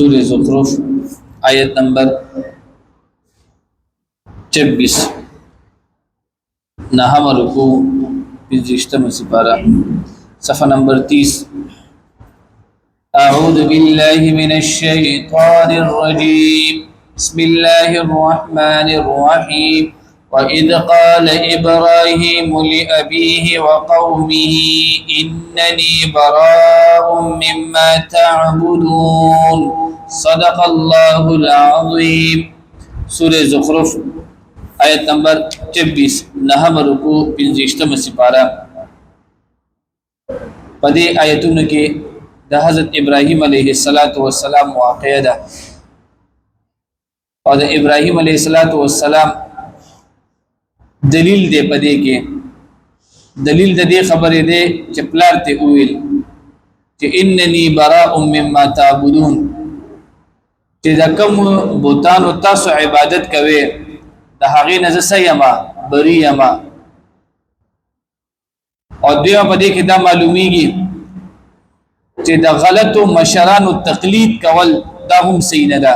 سورة زخرف آیت نمبر 26 نهم رکو 25 سپارہ صفحہ نمبر 30 أعوذ بالله من الشيطان الرجيم بسم الله الرحمن الرحيم وإذ قال إبراهيم لأبيه وقومه إنني براء مما تعبدون صدق الله العظيم سورة زخرف آیت نمبر 26 نهم رکو 25 سپارہ پدې آیتونو کې د حضرت ابراهيم عليه السلام واقعه ده او د ابراهيم عليه السلام دلیل دی پدې کې دلیل د دې خبرې ده چې پلار ته ویل چې انني براء مما تعبدون چې دا کوم بوتانو تاسو عبادت کوي د هغه نه زسیما بری یما او دیو پدې کې دا معلومیږي چې د غلطو مشرانو تقلید کول دا هم صحیح نه ده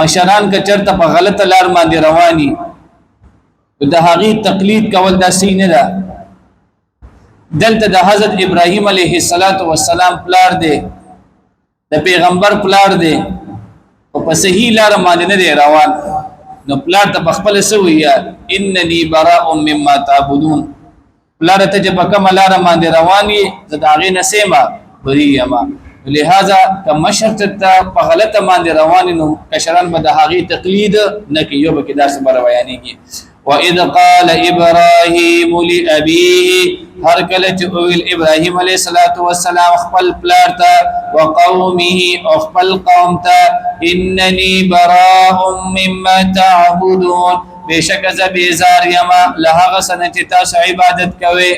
مشران که چرته په غلطه لار باندې رواني د هغه تقلید کول دا صحیح نه ده دلته د حضرت ابراهيم عليه السلام پلار دی د پیغمبر پلار دی او په صحیح لار باندې نه دی روان نو پلار ته خپل سویا انني براء مما تعبدون پلار ته چې په کومه لار باندې رواني زداغې نسیما بری یما لہذا کم مشرت ته په غلطه باندې روان نو کشران به د هغه تقلید نه کوي به دا خبره بیانېږي واذ قال ابراهيم لابيه هر کله چې ویل ابراهيم عليه السلام خپل پلار ته وقومه او خپل قوم ته انني براء مما تعبدون بشک ز بیزار یما لهغه سنه چې تاسو عبادت کوئ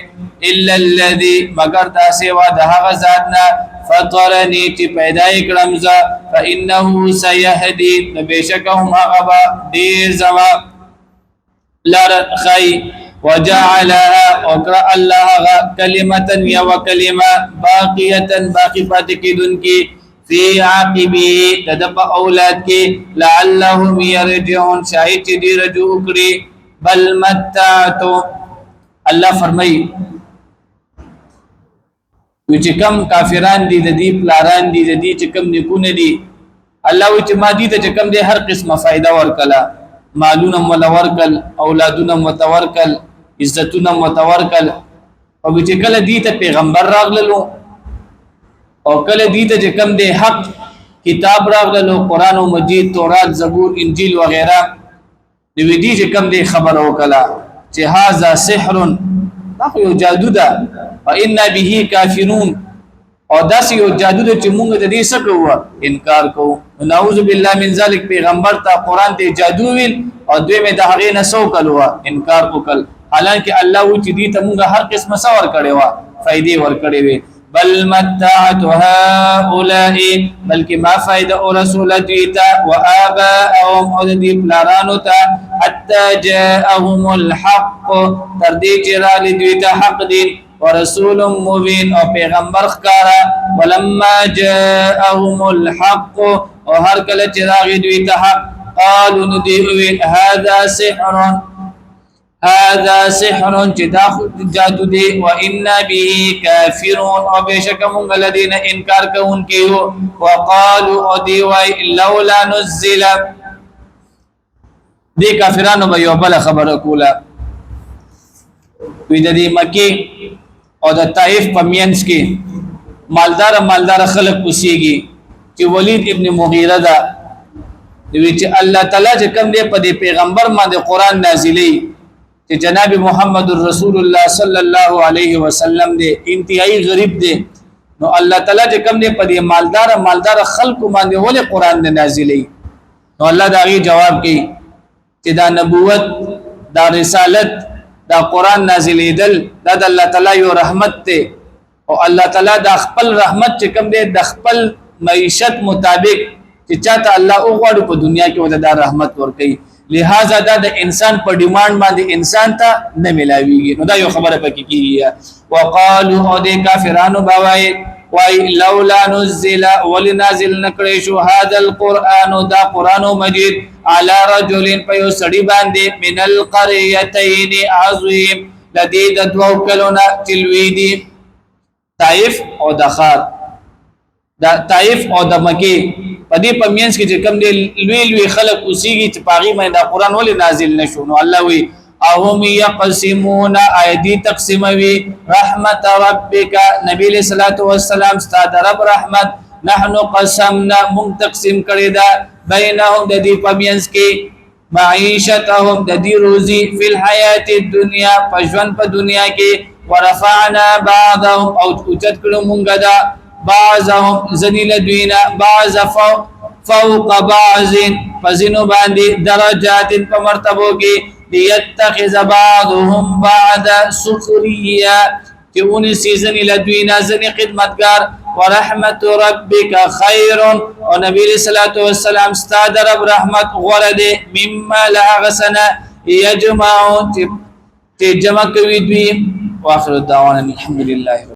الا الذي مگر تاسو وا دهغه ذاتنا فطرني چې پیدا کړم ز فانه سيهدي بشک هم هغه دې زما لار خي وجعلها اقرا الله كلمه يا وكلمه باقيه باقي پات کیدونکي فی عاقبی تدب اولاد کی لعلهم یرجعون شاید چی دی رجوع کری بل متعتو اللہ فرمائی وچی کم کافران دی دی پلاران دی چی کم نکون دی اللہ وچی ما دی تا چی کم دی ہر قسم فائدہ ورکلا مالونم ولورکل اولادونم وتورکل عزتونم وتورکل او وچی کل دی تا پیغمبر راغللو او کله دې ته چې کم دی حق کتاب راغلو قران او مجید تورات زبور انجیل وغیرہ دې دې چې کم دی خبر وکلا چې هاذا سحر دا یو جادو ده وان به کافرون او دا یو جادو ده چې موږ د دې سکو انکار کوو نعوذ بالله من ذلک پیغمبر ته قران ته جادو ویل او دوی مې د هغه نه سو کلو انکار وکړ حالانکه الله و چې دې ته موږ هر قسم سور کړي وا فائدې ور کړي وي بل متعت هؤلاء بلکې ما فائدہ او رسول دیتا وآباءهم او دې پلارانو ته حتى جاءهم الحق تر دې چې را لیدویتا حق دین ورسول مبین او پیغمبر ښکارا ولما جاءهم الحق او هر کله چې را لیدویتا حق قالوا ندی هذا سحر هذا سحر جدا جادو دی وان به كافرون او بشک من الذين انکار کوونکي وقالوا ادي لولا نزل دي کافرانو به یو بل خبره کوله وې د دې مکی او د طائف په مینس کې مالدار خلق اوسېږي چې ولید ابن مغیره دا دوی چې الله تعالی چې کوم دی په دې پیغمبر باندې قران نازلې چې جناب محمد رسول الله صلی الله علیه وسلم دې انتهایی غریب دې نو الله تعالی چې کوم دې په دې مالدار خلق باندې ولې قران نازلې نو الله دا غي جواب کوي چې دا نبوت دا رسالت دا قران نازلېدل دا د الله تعالی یو رحمت ته او الله تعالی دا خپل رحمت چې کوم دې د خپل معیشت مطابق چې چاته الله او غواړي په دنیا کې ودا دا رحمت ورکړي لہذا دا د انسان په ډیماند باندې انسان ته نه ملاويږي نو دا یو خبره پکې کیږي وقالو او د کافرانو بوای وای لولا نزل ولنازل نکړې شو هذا القران دا قران مجید على رجل په سړي باندې من القريتين عظيم لدی د دوو کلونه تلوي دي طائف او دخار دا طائف او د مکی په دې پمینس کې چې کوم دی لوی لوی خلق اوسېږي چې پاغي باندې دا قران ولې نازل نشو نو الله وی اهم يقسمون ايدي تقسموي رحمت ربك نبی علیہ الصلوۃ والسلام استاد رب رحمت نحن قسمنا من تقسیم کړی دا بینهم د دې پمینس کې معیشتهم د دې روزي فی الحیات الدنیا پښون په دنیا کې ورفعنا بعضهم او اوچت کړو مونږه دا بعضهم ذلیل دوینا بعض فوق بعض فزنو باندې درجات په مرتبو کې ليتخذ بعضهم بعض سخريا كوني سيزن لدوینا زنی خدمتگار ورحمت ربك خير ونبي صلى الله عليه وسلم استاد رب رحمت غرد مما لا غسنا يجمع تجمع کوي دوی واخر الدعوانا الحمد لله